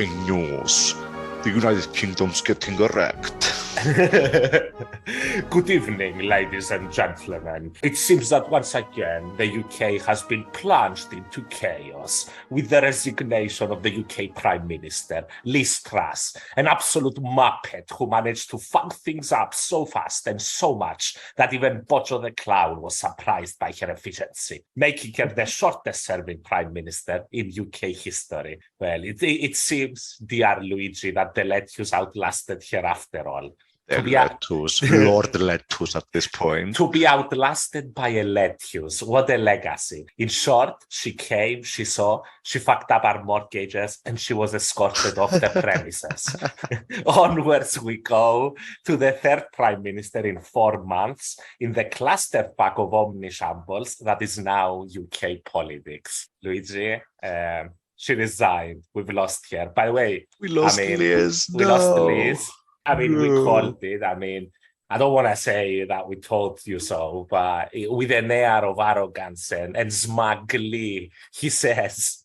Breaking news. The United Kingdom's getting wrecked. Good evening, ladies and gentlemen. It seems that once again, the UK has been plunged into chaos with the resignation of the UK Prime Minister, Truss, an absolute muppet who managed to fuck things up so fast and so much that even Bojo the Clown was surprised by her efficiency, making her the shortest-serving Prime Minister in UK history. Well, it seems, dear Luigi, that the lettuce outlasted her after all. Lord Lettuce at this point. To be outlasted by a lettuce, what a legacy. In short, she came, she saw, she fucked up our mortgages, and she was escorted off the premises. Onwards we go to the third Prime Minister in 4 months in the clusterfuck of omnishambles that is now UK politics. Luigi, she resigned. We've lost her. By the way, we lost Liz. We lost Liz. We called it. I don't want to say that we told you so, but with an air of arrogance and smugly, he says.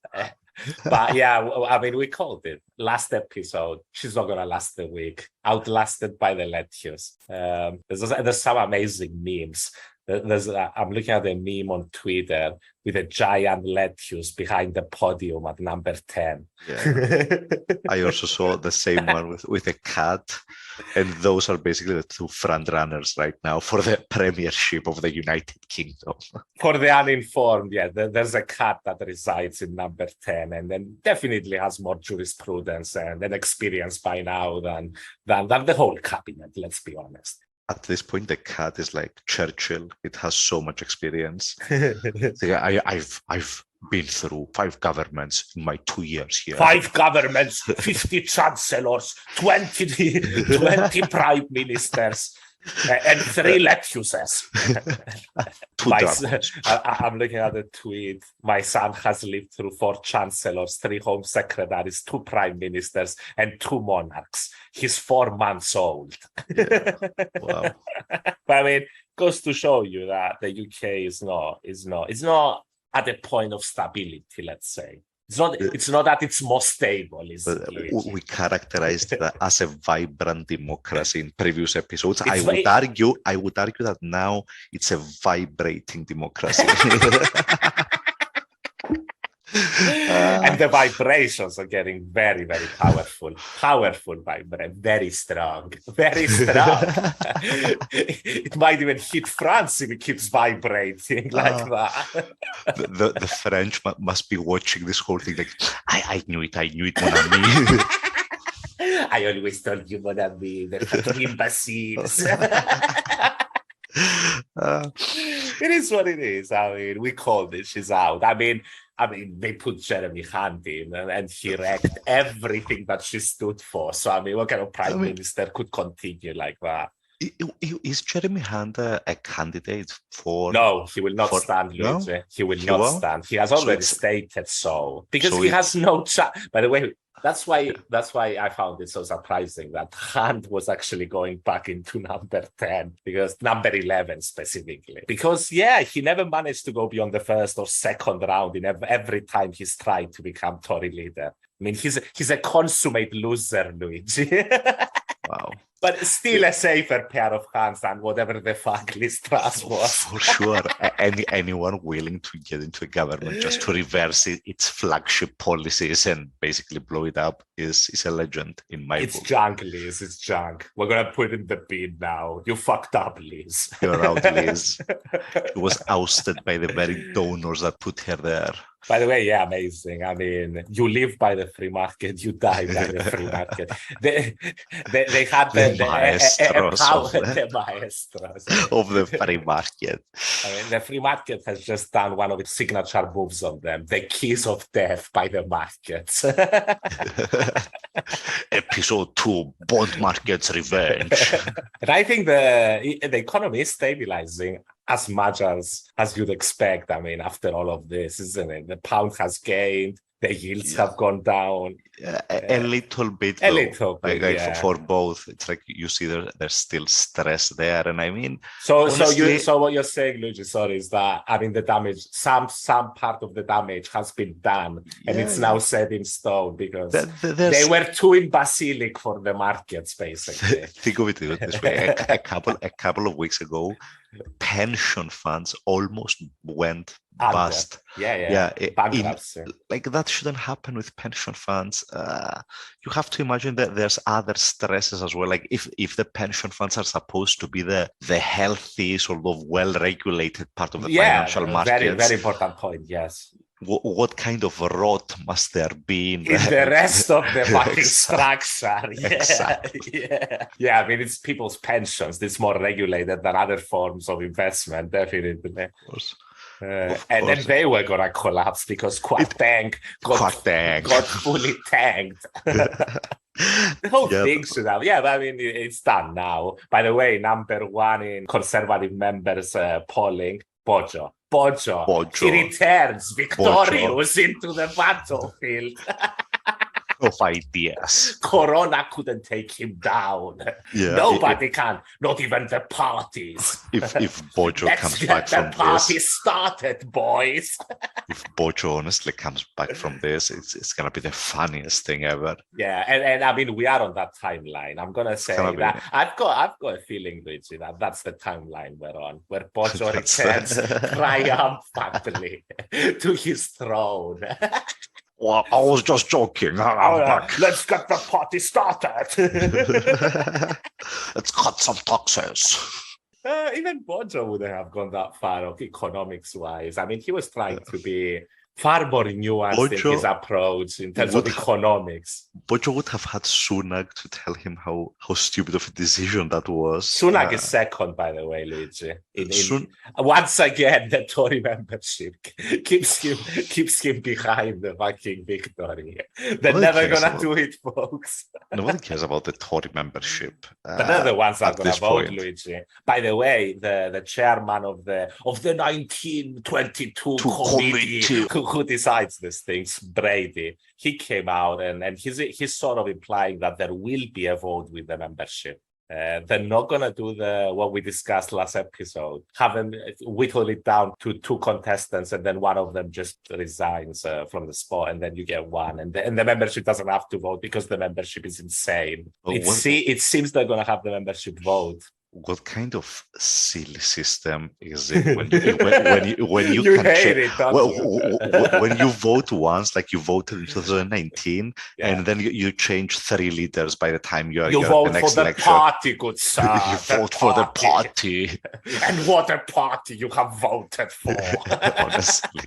But yeah, we called it. Last episode, she's not going to last a week. Outlasted by the lettuce. There's some amazing memes. I'm looking at a meme on Twitter with a giant lettuce behind the podium at number 10. Yeah. I also saw the same one with a cat. And those are basically the two front runners right now for the premiership of the United Kingdom. For the uninformed, yeah, there's a cat that resides in number 10 and then definitely has more jurisprudence and experience by now than the whole cabinet, let's be honest. At this point, the cat is like Churchill. It has so much experience. I've been through 5 governments in my 2 years here. 5 governments, 50 chancellors, 20 prime ministers, and 3 lettuces. I'm looking at the tweet. My son has lived through 4 chancellors, 3 home secretaries, 2 prime ministers, and 2 monarchs. He's 4 months old. Yeah. Wow. But goes to show you that the UK is not at a point of stability, let's say. It's not that it's more stable, is it? We characterized it as a vibrant democracy in previous episodes. I would argue that now it's a vibrating democracy. And the vibrations are getting very, very powerful. Powerful vibration, very strong. Very strong. It might even hit France if it keeps vibrating like that. The French must be watching this whole thing like, I knew it, mon ami. I always told you, mon ami, the fucking imbeciles. It is what it is. We called it. She's out. They put Jeremy Hunt in and he wrecked everything that she stood for. So, what kind of prime minister could continue like that? Is Jeremy Hunt a candidate for... No, he will not stand, Luigi. No? He will not stand. He has already stated so. Because he has no chance. By the way, that's why I found it so surprising that Hunt was actually going back into number 10, because number 11 specifically. Because, he never managed to go beyond the first or second round in every time he's tried to become Tory leader. He's a consummate loser, Luigi. Wow. But still a safer pair of hands than whatever the fuck Truss was. For sure. Anyone willing to get into a government just to reverse its flagship policies and basically blow it up is a legend in my book. It's junk, Liz. It's junk. We're going to put it in the bin now. You fucked up, Liz. You're out, Liz. She was ousted by the very donors that put her there. By the way, amazing. You live by the free market, you die by the free market. They had the maestros of the free market. The free market has just done one of its signature moves on them, the kiss of death by the markets. Episode 2, bond markets revenge. And I think the economy is stabilizing as much as you'd expect. After all of this, isn't it? The pound has gained. The yields have gone down. A little bit, A though. little bit, yeah. For both. It's like you see there's still stress there. And I mean, so honestly, what you're saying, Luigi, sorry, is that I mean the damage, some part of the damage has been done, and it's now set in stone because they were too imbecilic for the markets, basically. Think of it this way: a couple of weeks ago, pension funds almost went bust. Bankruptcy. Like that shouldn't happen with pension funds. You have to imagine that there's other stresses as well. Like if the pension funds are supposed to be the healthy, sort of well-regulated part of the financial markets. Very, very important point. Yes. What kind of rot must there be in the rest of the fucking structure? Exactly. Yeah. I mean, it's people's pensions. It's more regulated than other forms of investment, definitely. Of course. And then they were gonna collapse because Quack Tank got fully tanked. The whole thing should have. Yeah, but I mean, it's done now. By the way, number one in conservative members polling, Bojo. He returns victorious into the battlefield. Of ideas. Corona couldn't take him down. Nobody can, not even the parties. If Bojo comes back from this, the party started, boys. If Bojo honestly comes back from this, it's gonna be the funniest thing ever. Yeah, and I mean we are on that timeline. I'm gonna say that I've got a feeling, Luigi, that that's the timeline we're on, where Bojo returns triumphantly to his throne. Well, I was just joking. Let's get the party started. Let's cut some taxes. Even Bojo wouldn't have gone that far, economics-wise. I mean, he was trying to be far more nuanced in his approach in terms of economics. Bojo would have had Sunak to tell him how stupid of a decision that was. Sunak is second, by the way, Luigi. Once again, the Tory membership keeps him behind the fucking victory. They're never gonna do it, folks. Nobody cares about the Tory membership. But they're the ones that are gonna vote, Luigi. By the way, the chairman of the 1922 committee who decides these things, Brady, he came out and he's sort of implying that there will be a vote with the membership. They're not going to do what we discussed last episode, whittle it down to two contestants, and then one of them just resigns from the spot, and then you get one, and the membership doesn't have to vote because the membership is insane. It seems they're going to have the membership vote. What kind of silly system is it when you when you vote once, like you voted in 2019, and then you change 3 leaders by the time you're vote the next for the election. Party, good sir. You vote for the party, and what a party you have voted for! Honestly,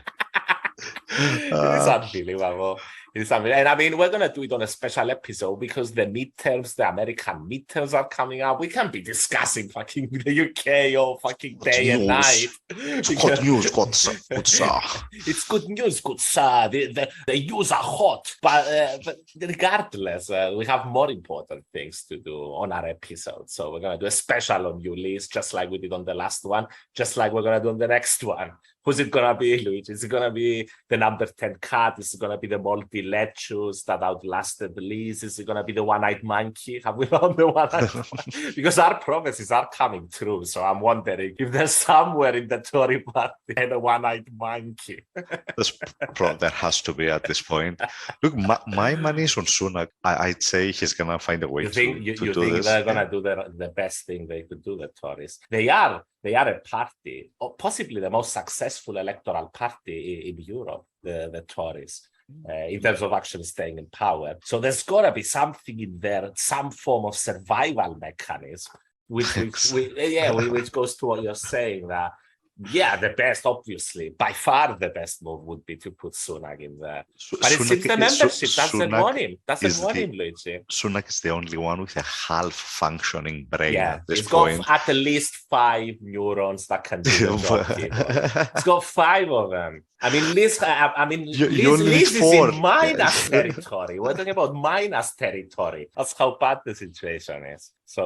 it's unbelievable. And I mean, we're going to do it on a special episode because the American midterms are coming up. We can't be discussing fucking the UK all fucking day and night. It's good news, good sir. It's good news, good sir. The news are hot. But regardless, we have more important things to do on our episode. So we're going to do a special on you, Liz, just like we did on the last one, just like we're going to do on the next one. Who's it going to be, Luigi? Is it going to be the number 10 cat? Is it going to be the multi-letchus that outlasted Liz? Is it going to be the one-eyed monkey? Have we found the one-eyed monkey? Because our prophecies are coming true. So I'm wondering if there's somewhere in the Tory party a one-eyed monkey. There has to be at this point. Look, my money is on Sunak. I'd say he's going to find a way to do this. You think they're going to do the best thing they could do, the Tories? They are a party, or possibly the most successful electoral party in Europe, the Tories, in terms of actually staying in power. So there's got to be something in there, some form of survival mechanism, which goes to what you're saying, that the best, obviously, by far the best move would be to put Sunak in there. But it seems the membership doesn't want him, Luigi. Sunak is the only one with a half-functioning brain at this he's point. Got at least 5 neurons that can do the job. He's got 5 of them. I mean, Liz is in minus territory. We're talking about minus territory. That's how bad the situation is. So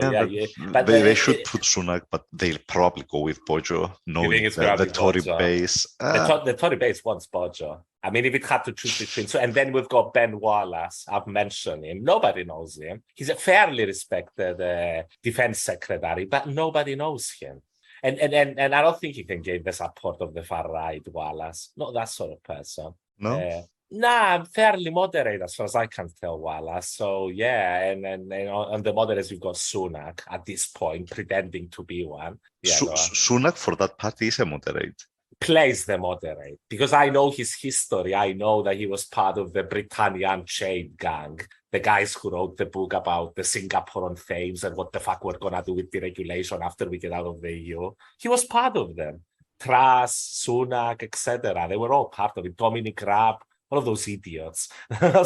but they should put Sunak, but they'll probably go with Bojo, knowing the Tory base. The Tory base wants Bojo. I mean, if it had to choose between and then we've got Ben Wallace. I've mentioned him. Nobody knows him. He's a fairly respected defense secretary, but nobody knows him. And I don't think he can gain the support of the far right, Wallace. Not that sort of person. No. I'm fairly moderate as far as I can tell, Wallace. So and on the moderates we've got Sunak at this point, pretending to be one. Sunak for that party is a moderate. Plays the moderate because I know his history. I know that he was part of the Britannia Unchained gang, the guys who wrote the book about the Singaporean fames and what the fuck we're gonna do with deregulation after we get out of the EU. He was part of them. Truss, Sunak, etc. They were all part of it. Dominic Raab. All of those idiots.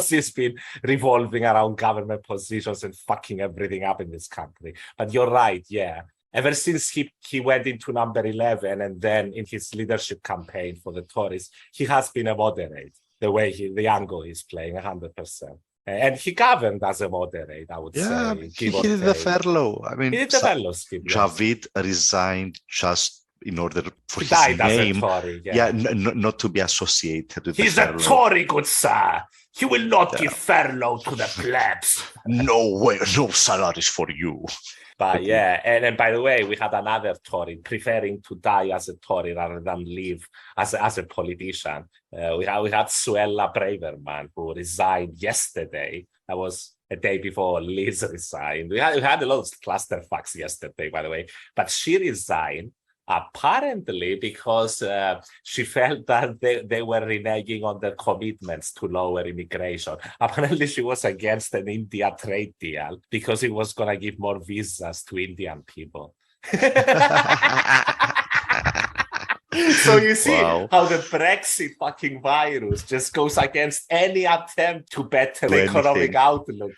He's been revolving around government positions and fucking everything up in this country. But you're right, Ever since he went into number 11 and then in his leadership campaign for the Tories, he has been a moderate, the angle he's playing 100%. And he governed as a moderate, I would say. He did the furlough. I mean, he did the furlough scheme. Javid resigned just in order for his name, Tory, not to be associated with He's a Tory, good sir. He will not give furlough to the plebs. No way, no salaries for you. But and by the way, we had another Tory preferring to die as a Tory rather than live as a politician. We had Suella Braverman, who resigned yesterday. That was a day before Liz resigned. We had a lot of clusterfucks yesterday, by the way. But she resigned apparently because she felt that they were reneging on their commitments to lower immigration. Apparently she was against an India trade deal because it was going to give more visas to Indian people. So you see how the Brexit fucking virus just goes against any attempt to better economic outlook.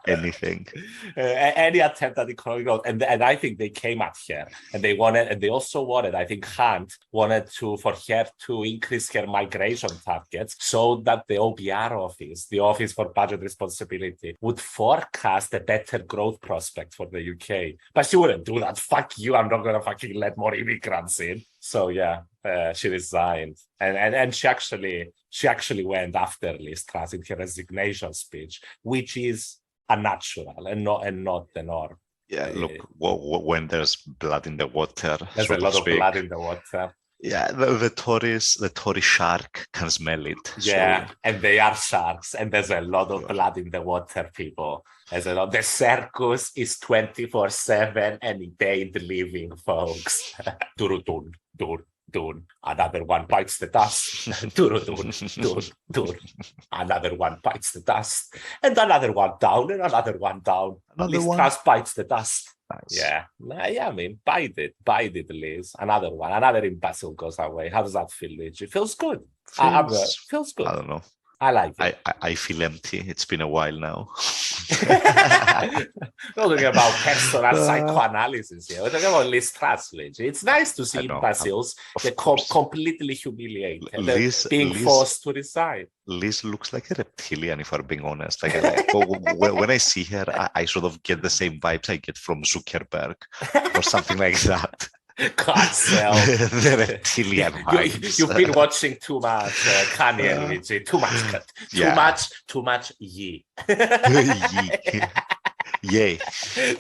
Anything. Any attempt at economic growth. And I think they came at her and they also wanted, I think Hunt wanted for her to increase her migration targets so that the OBR office, the Office for Budget Responsibility, would forecast a better growth prospect for the UK. But she wouldn't do that. Fuck you, I'm not going to fucking let more immigrants in. So she resigned, and she actually went after Liz Truss in her resignation speech, which is unnatural and not the norm. Yeah, look, when there's blood in the water, there's a lot of blood in the water. Yeah, the Tory shark can smell it. Yeah, and they are sharks, and there's a lot of blood in the water, people. The circus is 24/7 and it ain't living, folks. Dun, dun, dun. Another one bites the dust. Dun, dun, dun, dun. Another one bites the dust. And another one down, and another one down. Liz Truss bites the dust. Nice. Yeah, I mean, bite it, Liz. Another one, another imbecile goes away. How does that feel, Luigi? It feels good. Feels good. I don't know. I like it. I feel empty. It's been a while now. We're talking about personal psychoanalysis here. We're talking about Liz Truss, Luigi. It's nice to see imbeciles completely humiliated, being forced to resign. Liz looks like a reptilian, if I'm being honest. Like, when I see her, I sort of get the same vibes I get from Zuckerberg or something like that. God's the reptilian vibes. You've been watching too much Kanye, Luigi. Too much Too much Ye. Yay.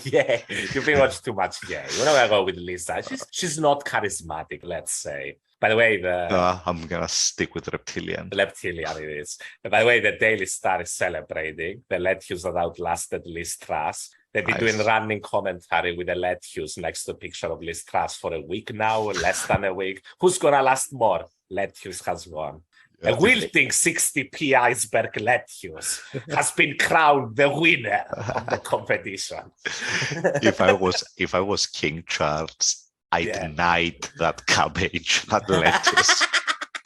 Yeah, you've been watching too much Yay. We're not going to go with Lisa. She's not charismatic, let's say. By the way, I'm going to stick with reptilian. Reptilian it is. By the way, the Daily Star is celebrating the lettuce that outlasted Liz Truss. They've been doing running commentary with the lettuce next to a picture of Liz Truss for a week now, less than a week. Who's going to last more? Lettuce has won. A wilting 60p iceberg lettuce has been crowned the winner of the competition. If I was King Charles, I'd knight that cabbage, that lettuce.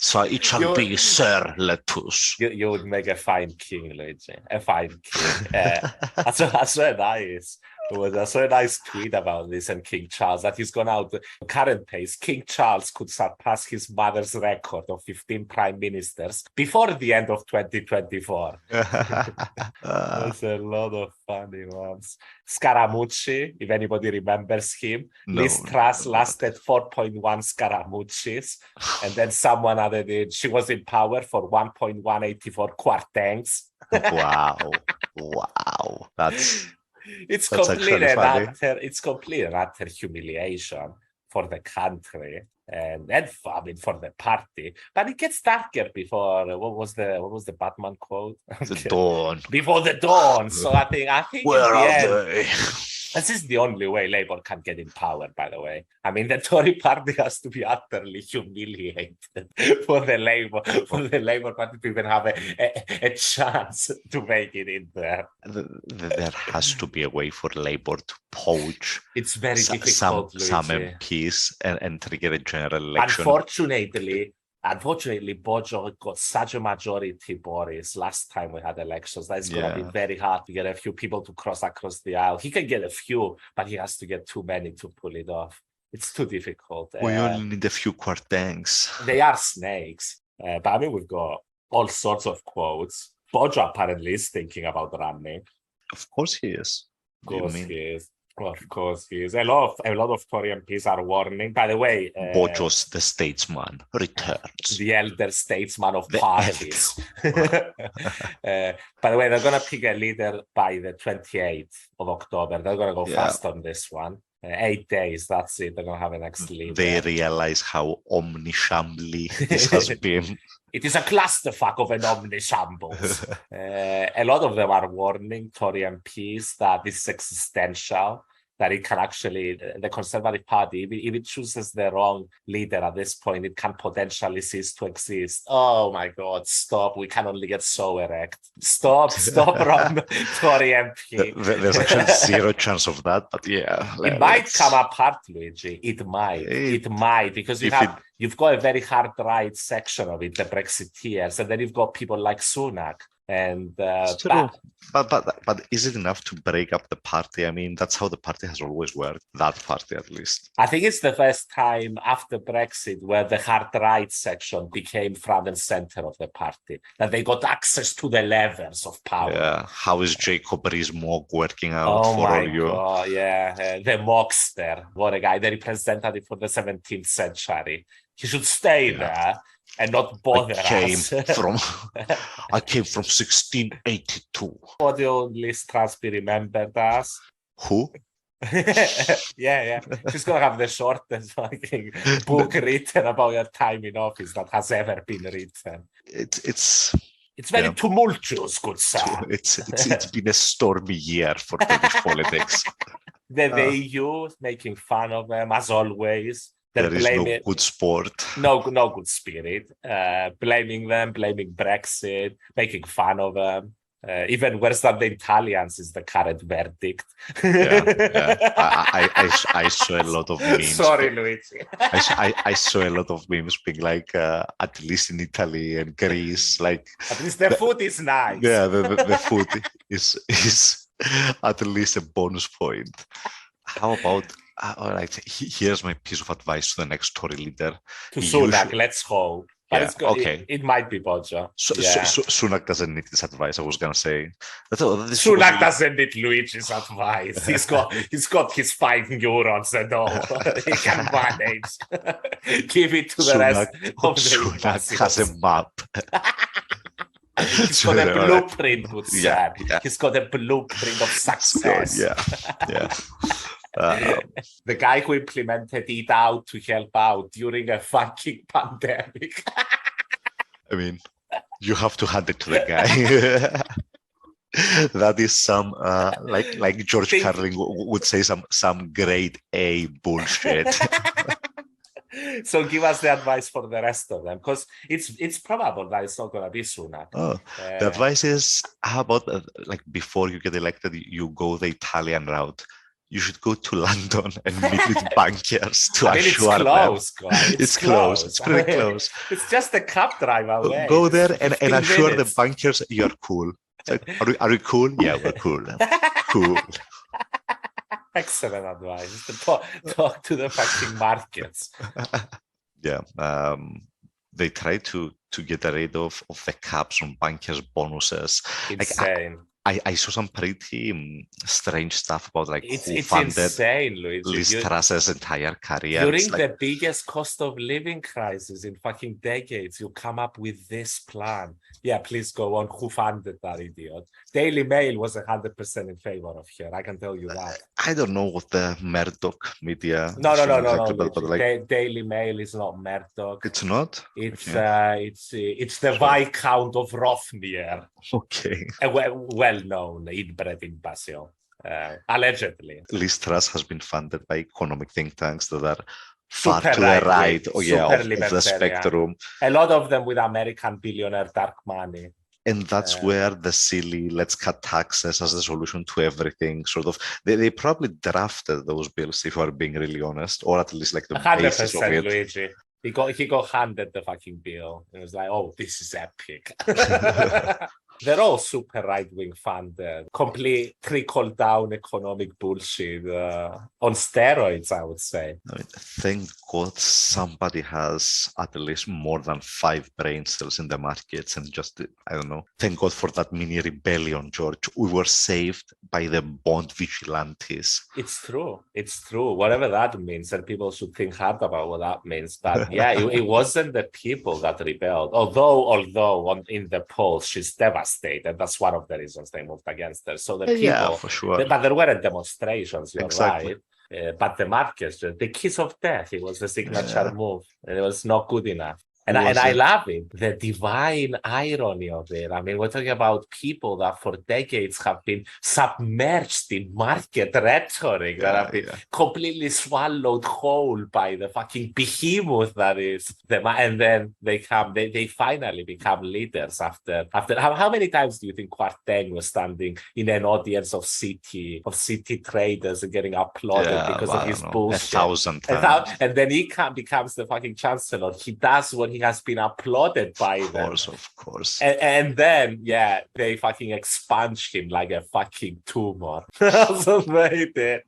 So it shall be Sir Lettuce. You would make a fine king, Luigi. A fine king. That's where that is. I saw a nice tweet about this and King Charles that he's gone out. Current pace, King Charles could surpass his mother's record of 15 prime ministers before the end of 2024. There's a lot of funny ones. Scaramucci, if anybody remembers him. Liz Truss lasted 4.1 Scaramuccis, and then someone added it. She was in power for 1.184 quartangs. Wow. That's complete and utter humiliation for the country and I mean for the party. But it gets darker before what was the Batman quote? The dawn. Before the dawn. So I think where are they? This is the only way Labour can get in power, by the way. I mean, the Tory party has to be utterly humiliated for the Labour Party to even have a chance to make it in there. There has to be a way for Labour to poach. It's very difficult, some MPs and trigger a general election. Unfortunately, Bojo got such a majority, Boris, last time we had elections. That it's going to be very hard to get a few people to cross across the aisle. He can get a few, but he has to get too many to pull it off. It's too difficult. We only need a few quartangs. They are snakes. But I mean, we've got all sorts of quotes. Bojo apparently is thinking about running. Of course he is. Of course he is. A lot of Tory MPs are warning. By the way, Bojo's the statesman returns. The elder statesman of parties. By the way, they're going to pick a leader by the 28th of October. They're going to go fast on this one. 8 days, that's it. They're going to have an next leader. They realize how omni-shambly this has been. It is a clusterfuck of an omni-shambles. A lot of them are warning Tory MPs that this is existential, that it can actually, the Conservative Party, if it chooses the wrong leader at this point, it can potentially cease to exist. Oh my God, stop. We can only get so erect. Stop, wrong Tory MP. There's actually zero chance of that, but yeah. It might come apart, Luigi. It might, because you've got a very hard right section of it, the Brexiteers, and then you've got people like Sunak. And it's true. But is it enough to break up the party? I mean, that's how the party has always worked, that party at least. I think it's the first time after Brexit where the hard right section became front and center of the party, that they got access to the levers of power. Yeah. How is Jacob Rees-Mogg working out for all you? Oh, yeah. The Mogster, what a guy, the representative for the 17th century. He should stay there and not bother us. I came from 1682. For the only Truss be remembered as. Who? yeah. She's going to have the shortest fucking book written about your time in office that has ever been written. It's very tumultuous, good sir. It's been a stormy year for British politics. The EU making fun of them, as always. There is no good sport. No good spirit. Blaming them, blaming Brexit, making fun of them. Even worse than the Italians is the current verdict. I saw a lot of memes. Sorry, Luigi. I saw a lot of memes being like, at least in Italy and Greece, like at least the food is nice. Yeah, the food is at least a bonus point. How about? All right, here's my piece of advice to the next Tory leader. To Sunak, let's hope. But okay. It might be Bojo. Sunak doesn't need this advice, I was going to say. Sunak doesn't need Luigi's advice. He's got his 5 neurons and all. He can manage. Give it to the rest of the Sunak has a map. He's got a blueprint, good sir. He's got a blueprint of success. Yeah. The guy who implemented Eat Out to help out during a fucking pandemic. I mean, you have to hand it to the guy. That is some, like George Carlin would say, some grade A bullshit. So give us the advice for the rest of them, because it's probable that it's not going to be Sunak. The advice is, how about before you get elected, you go the Italian route. You should go to London and meet with bankers to assure them. It's close. It's pretty close. It's just a cab drive away. Go there and assure the bankers you're cool. Are we cool? Yeah, we're cool. Cool. Excellent advice. Talk to the fucking markets. Yeah. They try to get rid of the caps on bankers' bonuses. Insane. I saw some pretty strange stuff about like who It's funded insane, Luigi. Liz Truss's entire career. During the biggest cost of living crisis in fucking decades, you come up with this plan. Yeah, please go on. Who funded that idiot? Daily Mail was 100% in favor of her. I can tell you that. I don't know what the Murdoch media. No. But like, Daily Mail is not Murdoch. It's not. It's the Viscount of Rothnir. Okay. Well known, inbred in Basel. Allegedly. Liz Truss has been funded by economic think tanks that are far Super to the right of the spectrum. A lot of them with American billionaire dark money. And that's where the silly let's cut taxes as the solution to everything sort of they probably drafted those bills, if we're being really honest, or at least like the 100%, basis of it. Luigi. He got handed the fucking bill. It was like, oh, this is epic. They're all super right-wing funded, complete trickle-down economic bullshit on steroids, I would say. Thank God somebody has at least more than 5 brain cells in the markets and just, I don't know, thank God for that mini rebellion, George. We were saved by the bond vigilantes. It's true. Whatever that means, and people should think hard about what that means. But yeah, it wasn't the people that rebelled. Although in the polls, she's devastated. That's one of the reasons they moved against her. So the people, yeah, for sure. But there weren't demonstrations, you're exactly. right. But the markets, the kiss of death, it was the signature move. And it was not good enough. And I love it. The divine irony of it. I mean, we're talking about people that for decades have been submerged in market rhetoric, that have been completely swallowed whole by the fucking behemoth that is them. And then they finally become leaders after how many times do you think Kwarteng was standing in an audience of city traders and getting applauded because of his bullshit? 1,000 times. And then he becomes the fucking chancellor. He does what he has been applauded by them. Of course. And then, they fucking expunge him like a fucking tumor. That's what they did.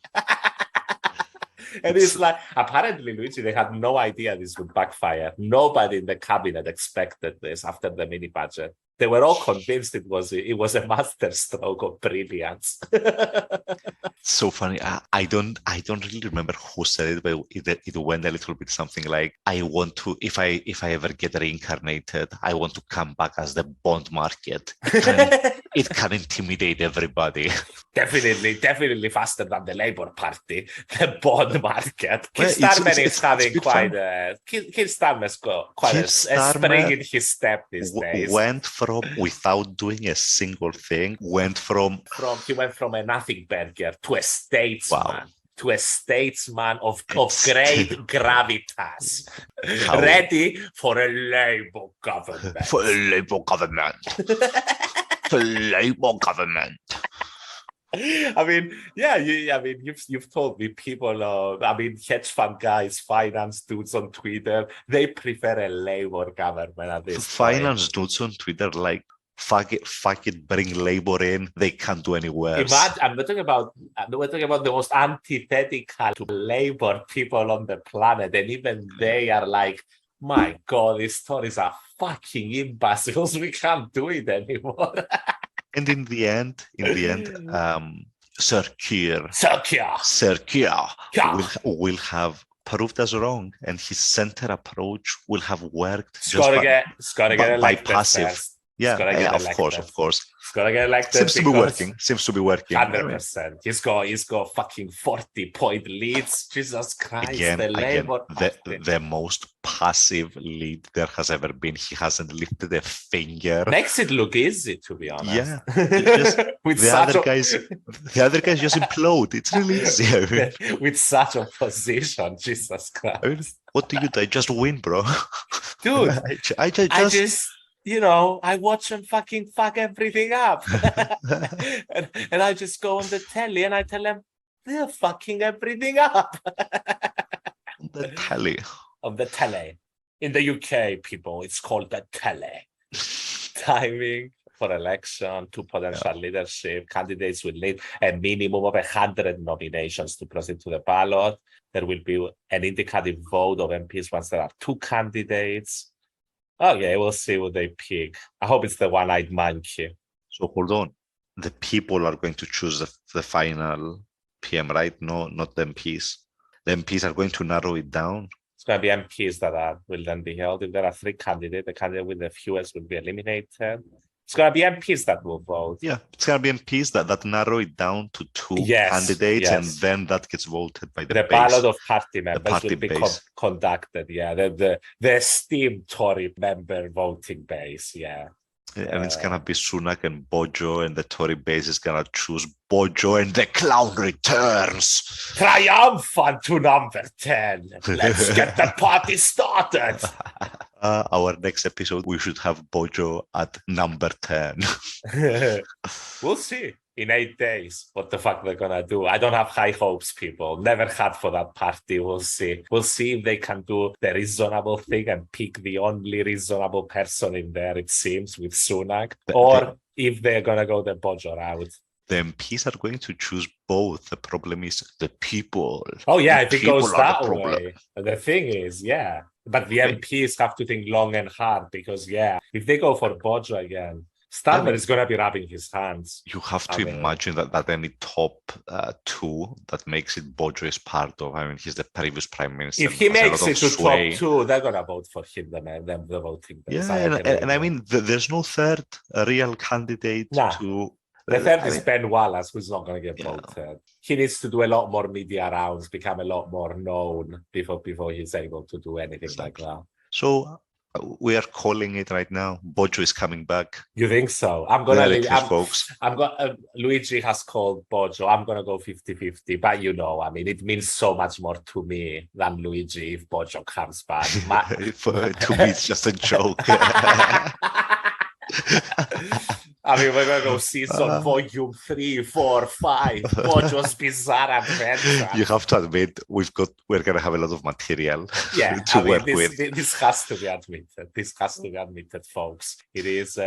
And it's like, apparently, Luigi, they had no idea this would backfire. Nobody in the cabinet expected this after the mini budget. They were all convinced it was a masterstroke of brilliance. So funny. I don't really remember who said it, but it went a little bit something like, I want to, if I ever get reincarnated, I want to come back as the bond market. It can intimidate everybody. Definitely faster than the Labour Party, the bond market. Keir Starmer is having quite a... Keir Starmer's got quite a spring in his step these days. Went from, without doing a single thing, he went from a nothing burger to a statesman. Wow. To a statesman of great gravitas. Ready for a Labour government. For a Labour government. Labour government. I mean, you've told me people, hedge fund guys, finance dudes on Twitter, they prefer a Labour government at this finance dudes on Twitter, like, fuck it, bring Labour in, they can't do any worse. We're talking about the most antithetical to Labour people on the planet, and even they are like, my God, these stories are fucking imbeciles. We can't do it anymore. And in the end, Sir Keir will have proved us wrong, and his center approach will have worked by passive. Yeah, of course. He's got to get elected. Seems to be working. 100%. He's got fucking 40-point leads. Jesus Christ. Again, the most passive lead there has ever been. He hasn't lifted a finger. Makes it look easy, to be honest. Yeah. The other guys just implode. It's really easy. With such opposition, Jesus Christ. I mean, what do? I just win, bro. Dude, I just I watch them fucking fuck everything up. and I just go on the telly and I tell them, they're fucking everything up. The telly. Of the telly. In the UK, people, it's called the telly. Timing. for election, two potential leadership candidates will need a minimum of 100 nominations to proceed to the ballot. There will be an indicative vote of MPs once there are two candidates. Okay, we'll see what they pick. I hope it's the one-eyed monkey. So hold on. The people are going to choose the final PM, right? No, not the MPs. The MPs are going to narrow it down. It's going to be MPs that will then be held. If there are three candidates, the candidate with the fewest will be eliminated. It's going to be MPs that will vote. Yeah, it's going to be MPs that narrow it down to two candidates, and then that gets voted by the base. Ballot of party members will be conducted. Yeah, the esteemed Tory member voting base. Yeah. And it's going to be Sunak and Bojo, and the Tory base is going to choose Bojo, and the clown returns. Triumphant to number 10. Let's get the party started. Our next episode, we should have Bojo at number 10. We'll see in 8 days what the fuck they're gonna do. I don't have high hopes, people. Never had for that party. We'll see. We'll see if they can do the reasonable thing and pick the only reasonable person in there, it seems, with Sunak, or if they're gonna go the Bojo route. The MPs are going to choose both. The problem is the people. Oh, yeah, if it goes that way. The thing is, but the MPs have to think long and hard because, if they go for Bojo again, Starmer is going to be rubbing his hands. You have to imagine that any top two that makes it Bojo is part of. I mean, he's the previous prime minister. If he makes it to top two, they're going to vote for him, the voting base. And I mean, there's no third real candidate to... The third is Ben Wallace, who's not going to get voted. He needs to do a lot more media rounds, become a lot more known before he's able to do anything like that. So we are calling it right now. Bojo is coming back. You think so? Luigi has called Bojo. I'm going to go 50-50. But it means so much more to me than Luigi if Bojo comes back. To me, it's just a joke. We're going to go season volume 3, 4, 5. Bojo's bizarre adventure. You have to admit, we're going to have a lot of material to work with. This has to be admitted. This has to be admitted, folks. It is...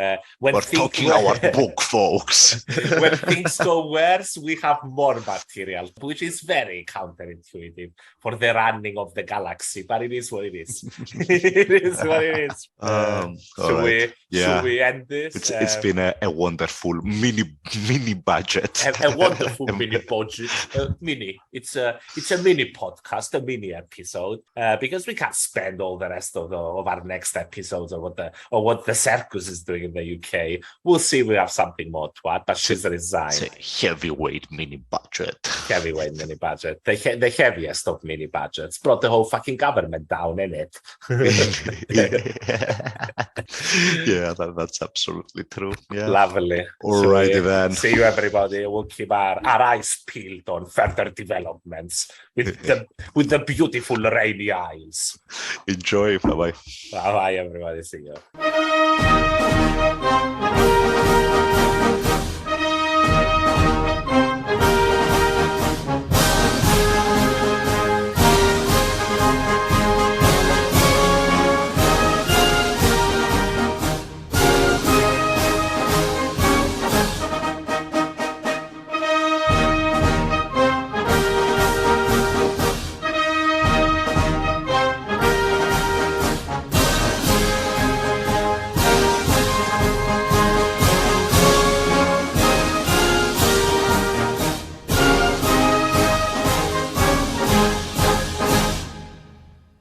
we're talking our book, folks. When things go worse, we have more material, which is very counterintuitive for the running of the galaxy. But it is what it is. It is what it is. Should we end this? It's been a wonderful mini budget. A wonderful mini budget. Mini. It's a mini podcast, a mini episode, because we can't spend all the rest of our next episodes or what the circus is doing in the UK. We'll see. We have something more to add, but she's resigned. It's a heavyweight mini budget. Heavyweight mini budget. The heaviest of mini budgets. Brought the whole fucking government down, innit? That's absolutely true. Yeah. Lovely. Alrighty then. See you, everybody. We'll keep our eyes peeled on further developments with the beautiful rainy eyes. Enjoy. Bye-bye. Bye-bye, everybody. See you.